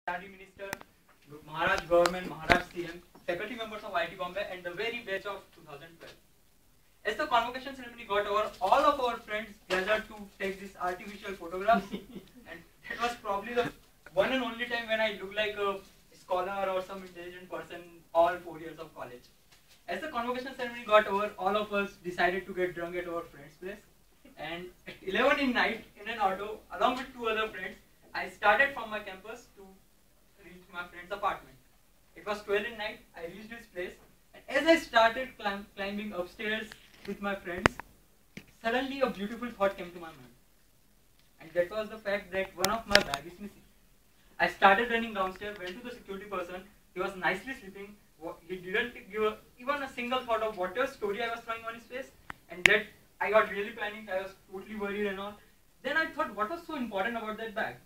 RD Minister, Maharaj Government, Maharaj CM, faculty members of IIT Bombay, and the very batch of 2012. As the convocation ceremony got over, all of our friends gathered to take these artificial photographs, and that was probably the one and only time when I looked like a scholar or some intelligent person all 4 years of college. As the convocation ceremony got over, all of us decided to get drunk at our friend's place, and at 11 in night, in an auto, along with 2 other friends, I started from my campus to reach my friend's apartment. It was 12 in night, I reached his place, and as I started climbing upstairs with my friends, suddenly a beautiful thought came to my mind. And that was the fact that one of my bag is missing. I started running downstairs, went to the security person, he was nicely sleeping, he didn't give even a single thought of whatever story I was throwing on his face, and that I got really panicked, I was totally worried and all. Then I thought, what was so important about that bag?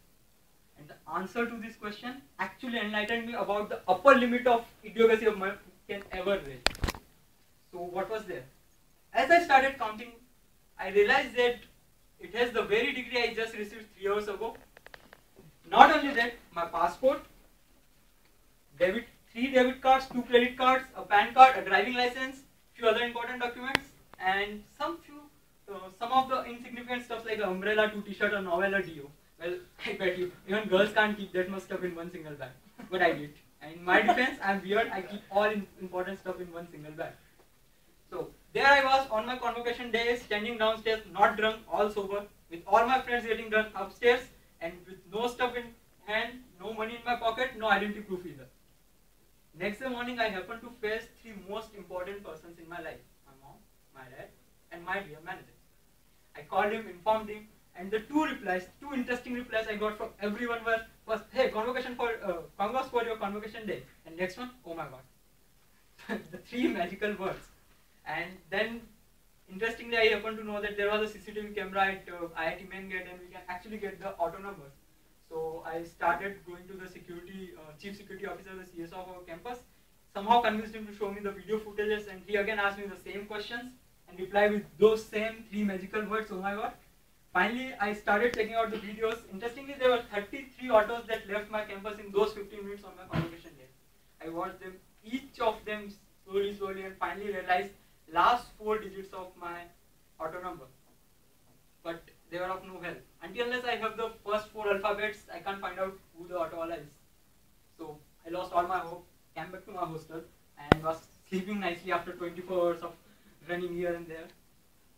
And the answer to this question actually enlightened me about the upper limit of idiocy of my can ever reach. So what was there? As I started counting, I realized that it has the very degree I just received 3 hours ago. Not only that, my passport, 3 debit cards, 2 credit cards, a PAN card, a driving license, few other important documents, and some of the insignificant stuff like an umbrella, 2 t-shirt, a novel, a deo. Well, I bet you, even girls can't keep that much stuff in one single bag. But I did. And in my defense, I'm weird, I keep all important stuff in one single bag. So, there I was on my convocation day, standing downstairs, not drunk, all sober, with all my friends getting drunk upstairs, and with no stuff in hand, no money in my pocket, no identity proof either. Next day morning, I happened to face 3 most important persons in my life. My mom, my dad, and my dear manager. I called him, informed him, and the 2 interesting replies I got from everyone were, first, hey, congrats for your convocation day. And next one, oh my god. The 3 magical words. And then, interestingly, I happened to know that there was a CCTV camera at IIT main gate and we can actually get the auto numbers. So I started going to the chief security officer, the CS of our campus, somehow convinced him to show me the video footages, and he again asked me the same questions and replied with those same 3 magical words, oh my god. Finally, I started checking out the videos. Interestingly, there were 33 autos that left my campus in those 15 minutes on my convocation day. I watched them, each of them slowly, and finally realized last 4 digits of my auto number. But they were of no help. Unless I have the first 4 alphabets, I can't find out who the autowala is. So I lost all my hope, came back to my hostel, and was sleeping nicely after 24 hours of running here and there.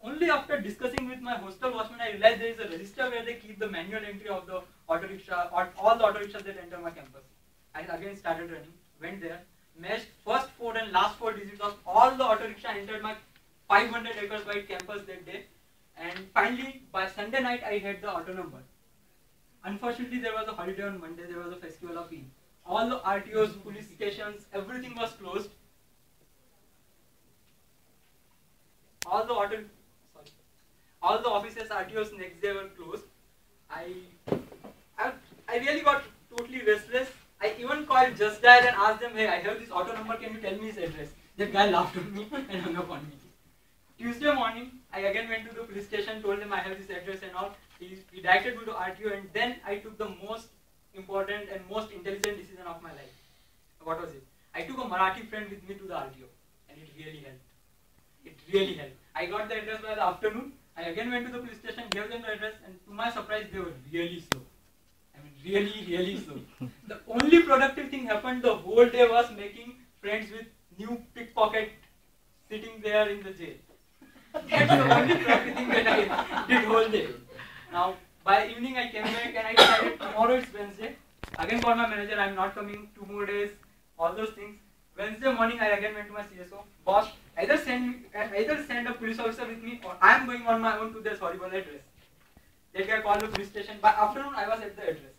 Only after discussing with my hostel watchman, I realized there is a register where they keep the manual entry of the auto rickshaw, or all the auto rickshaws that enter my campus. I again started running, went there, matched first 4 and last 4 digits of all the auto rickshaw entered my 500 acres wide campus that day. And finally, by Sunday night, I had the auto number. Unfortunately, there was a holiday on Monday, there was a festival of Eid. All the RTOs, police stations, everything was closed. All the offices, RTOs next day were closed. I really got totally restless. I even called Just Dial and asked them, hey, I have this auto number, can you tell me his address? That guy laughed at me and hung up on me. Tuesday morning, I again went to the police station, told him I have this address and all. He directed me to RTO, and then I took the most important and most intelligent decision of my life. What was it? I took a Marathi friend with me to the RTO, and it really helped. It really helped. I got the address by the afternoon. I again went to the police station, gave them the address, and to my surprise, they were really slow. I mean, really slow. The only productive thing happened the whole day was making friends with new pickpocket sitting there in the jail. That's the only productive thing that I did whole day. Now, by evening I came back and I decided tomorrow is Wednesday. Again called my manager, I'm not coming, 2 more days, all those things. Wednesday morning I again went to my CSO. Boss, either send a police officer with me or I am going on my own to this horrible address. That guy called the police station. By afternoon I was at the address.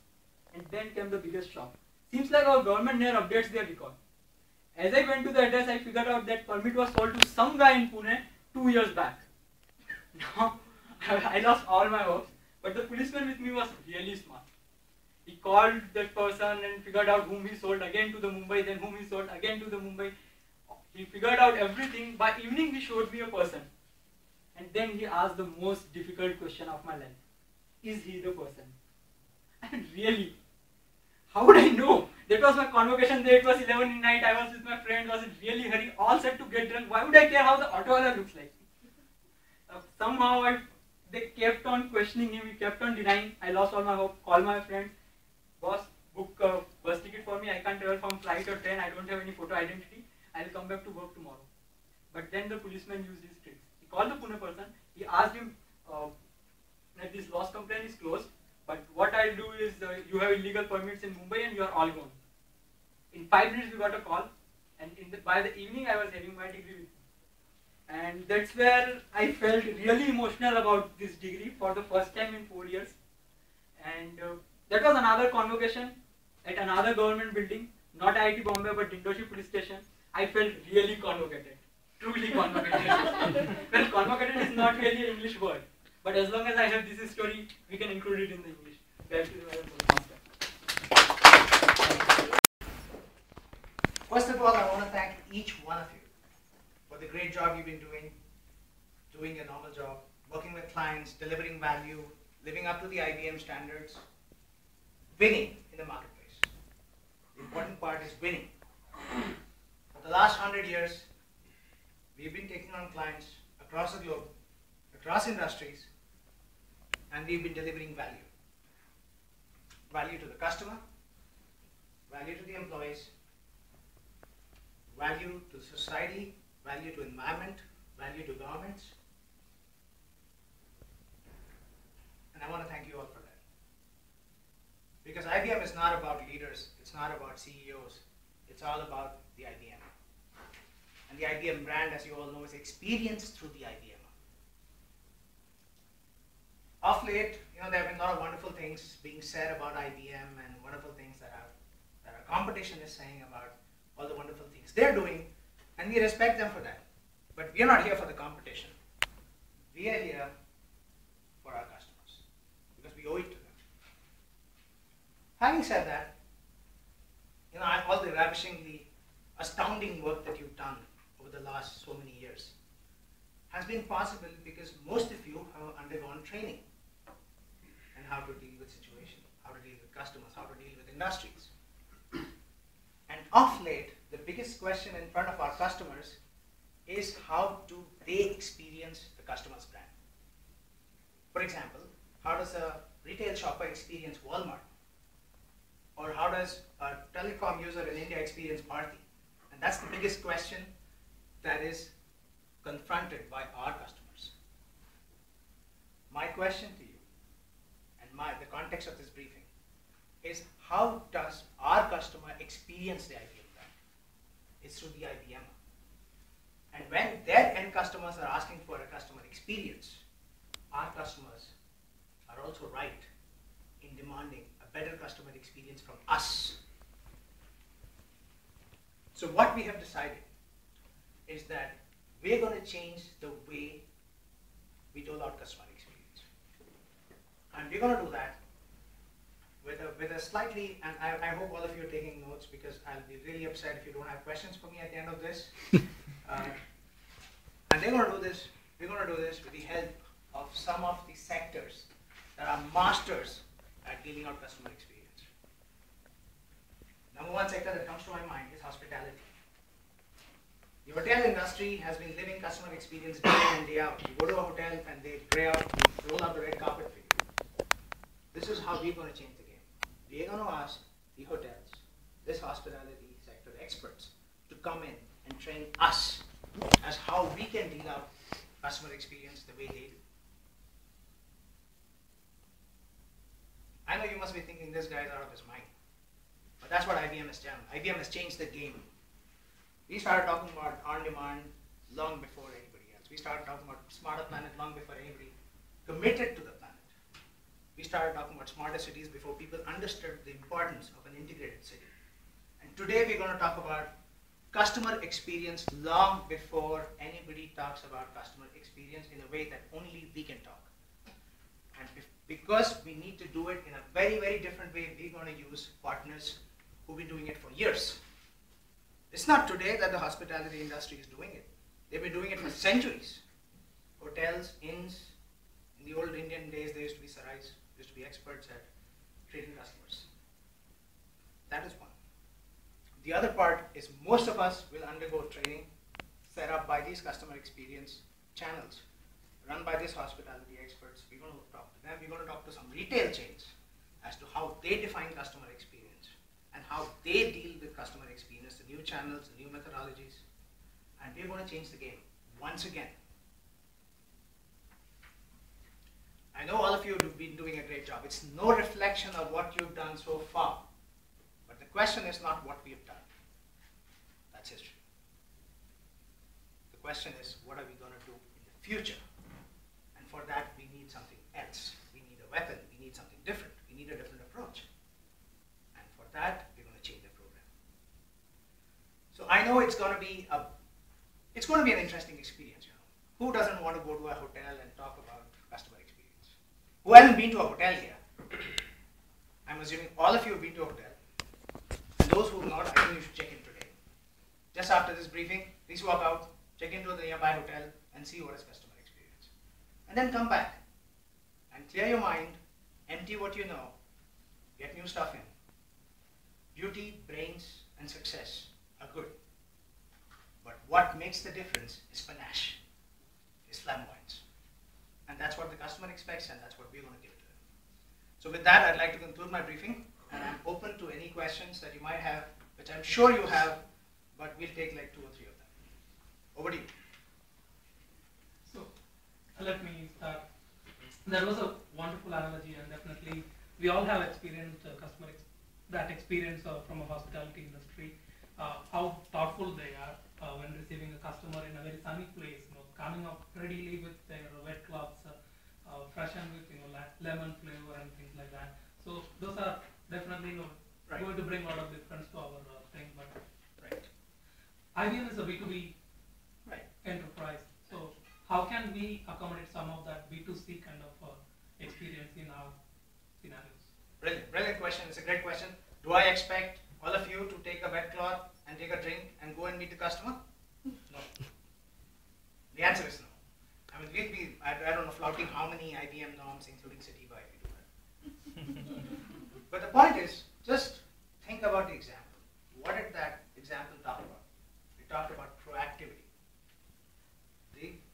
And then came the biggest shock. Seems like our government never updates their record. As I went to the address, I figured out that permit was sold to some guy in Pune 2 years back. Now, I lost all my hopes, but the policeman with me was really smart. He called that person and figured out whom he sold again to the Mumbai, then whom he sold again to the Mumbai. He figured out everything. By evening, he showed me a person. And then he asked the most difficult question of my life. Is he the person? And really, How would I know? That was my convocation day. It was 11 in night. I was with my friend. Was in really hurry. All set to get drunk. Why would I care how the auto wala looks like? Somehow they kept on questioning him. He kept on denying. I lost all my hope. Called my friend. Boss, book a bus ticket for me. I can't travel from flight or train. I don't have any photo identity. I'll come back to work tomorrow. But then the policeman used his tricks. He called the Pune person. He asked him that this loss complaint is closed. But what I'll do is you have illegal permits in Mumbai and you are all gone. In 5 minutes we got a call, and by the evening I was having my degree with me. And that's where I felt really emotional about this degree for the first time in 4 years. And that was another convocation at another government building, not IIT Bombay but Dindoshi police station. I felt really convocated, truly convocated. Well, convocated is not really an English word. But as long as I have this story, we can include it in the English. Back to the master. First of all, I want to thank each one of you for the great job you've been doing your normal job, working with clients, delivering value, living up to the IBM standards, winning in the marketplace. The important part is winning. For the last 100 years, we've been taking on clients across the globe, across industries, and we've been delivering value. Value to the customer, value to the employees, value to society, value to environment, value to governments. And I want to thank you all for that. Because IBM is not about leaders, it's not about CEOs, it's all about the IBM. And the IBM brand, as you all know, is experienced through the IBM. Of late, there have been a lot of wonderful things being said about IBM and wonderful things that our competition is saying about all the wonderful things they're doing, and we respect them for that. But we are not here for the competition. We are here for our customers because we owe it to them. Having said that, all the ravishingly astounding work that you've done over the last so many years has been possible because most of you have undergone training and how to deal with situations, how to deal with customers, how to deal with industries. And of late, the biggest question in front of our customers is how do they experience the customer's brand. For example, how does a retail shopper experience Walmart? Or how does a telecom user in India experience Bharti? And that's the biggest question that is confronted by our customers. My question to you, and the context of this briefing, is how does our customer experience the IBM brand? It's through the IBM. And when their end customers are asking for a customer experience, our customers are also right in demanding a better customer experience from us. So what we have decided is that we're going to change the way we dole out customer experience. And we're going to do that with a slightly, and I hope all of you are taking notes because I'll be really upset if you don't have questions for me at the end of this. And we're going to do this with the help of some of the sectors that are masters at dealing out customer experience. Number one sector that comes to my mind is hospitality. The hotel industry has been living customer experience day in and day out. You go to a hotel and they roll out the red carpet for you. This is how we're going to change the game. We're going to ask the hotels, this hospitality sector experts, to come in and train us as how we can deal out customer experience the way they do. I know you must be thinking this guy's out of his mind, but that's what IBM has done. IBM has changed the game. We started talking about on-demand long before anybody else. We started talking about smarter planet long before anybody committed to the planet. We started talking about smarter cities before people understood the importance of an integrated city. And today we're going to talk about customer experience long before anybody talks about customer experience in a way that only we can talk. And because we need to do it in a very, very different way, we're going to use partners who've been doing it for years. It's not today that the hospitality industry is doing it. They've been doing it for centuries. Hotels, inns, in the old Indian days, there used to be sarais, there used to be experts at treating customers. The other part is most of us will undergo training set up by these customer experience channels run by these hospitality experts. We're going to talk to them. We're going to talk to some retail chains as to how they define customer experience and how they deal with customer experience, the new channels, the new methodologies. And we're going to change the game once again. I know all of you have been doing a great job. It's no reflection of what you've done so far. But the question is not what we've done. That's history. The question is, what are we going to do in the future? And for that, we need something else. We need a weapon. We need something different. We need a different approach. And for that, we're going to change the program. So I know it's going to be an interesting experience. You know, who doesn't want to go to a hotel and talk about customer experience? Who hasn't been to a hotel here? I'm assuming all of you have been to a hotel. And those who have not, I think you should check in today. Just after this briefing, please walk out, check into the nearby hotel, and see what is customer experience. And then come back and clear your mind, empty what you know, get new stuff in. Beauty, brains, and success are good. But what makes the difference is panache, is flamboyance. And that's what the customer expects, and that's what we're going to give to them. So with that, I'd like to conclude my briefing, and I'm open to any questions that you might have, which I'm sure you have, but we'll take like 2 or 3 of them. Over to you. So let me start. That was a wonderful analogy, and definitely we all have experienced that experience from a hospitality industry, how thoughtful they are when receiving a customer in a very sunny place, coming up readily with their wet cloths, freshened with lemon flavor and things like that. So those are definitely Right. going to bring a lot of difference to our thing. But Right. IBM is a B2B Right. enterprise. So how can we accommodate some of that B2C kind of experience in our scenarios? Brilliant. Brilliant question. It's a great question. Do I expect all of you to take a wet cloth and take a drink and go and meet the customer? No. The answer is no. I mean, we'll be, I don't know, flouting how many IBM norms, including Citiba, if we do that. But the point is, just think about the example. What did that example talk about? It talked about proactivity.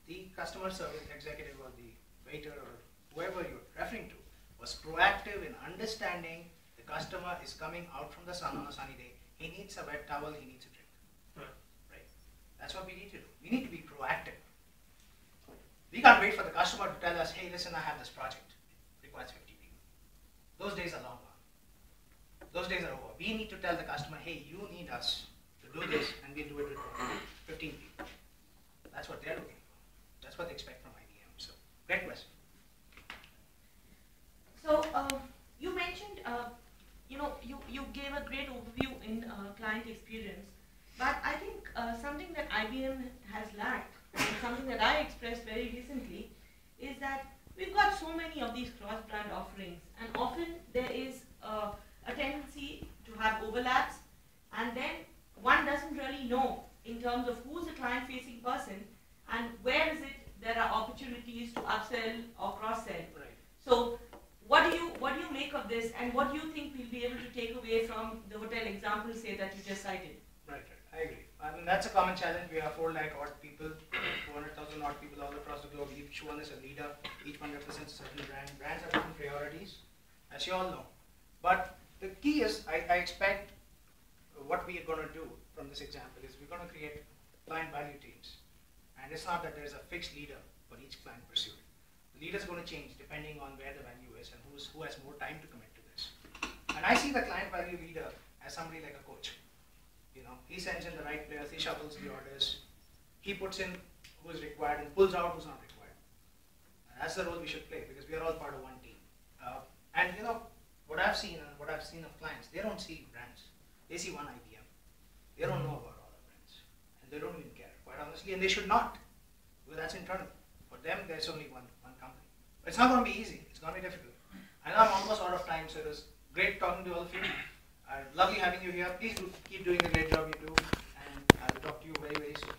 The customer service executive or the waiter or whoever you're referring to was proactive in understanding the customer is coming out from the sun on a sunny day. He needs a wet towel, he needs a drink. Right? That's what we need to do. We need to be proactive. We can't wait for the customer to tell us, hey, listen, I have this project. It requires 50 people. Those days are long gone. Those days are over. We need to tell the customer, hey, you need us to do this, and we'll do it with 15 people. That's what they're looking for. That's what they expect from IBM. So, great question. So, you mentioned, you gave a great overview in client experience, but I think something that IBM has lacked, and something that I expressed very recently, is that we've got so many of these cross-brand offerings, and often there is a tendency to have overlaps, and then one doesn't really know in terms of who's the client-facing person and where is it there are opportunities to upsell or cross-sell. Right. So, what do you make of this, and what do you think we'll be able to take away from the hotel example, say, that you just cited? Right. I agree. I mean, that's a common challenge. We are 4 lakh odd people, 400,000 odd people all across the globe. Each one is a leader. Each one represents a certain brand. Brands have different priorities, as you all know. But the key is, I expect what we are going to do from this example is we're going to create client value teams. And it's not that there's a fixed leader for each client pursuit. The leader is going to change depending on where the value is and who has more time to commit to this. And I see the client value leader as somebody like a coach. He sends in the right players, he shuffles the orders, he puts in who is required and pulls out who's not required. And that's the role we should play because we are all part of one team. And what I've seen of clients, they don't see brands. They see one IBM. They don't know about all the brands. And they don't even care, quite honestly, and they should not. Because that's internal. For them, there's only one company. But it's not going to be easy. It's going to be difficult. I know I'm almost out of time, so it was great talking to all of you. Lovely having you here. Please keep doing the great job you do, and I will talk to you very, very soon.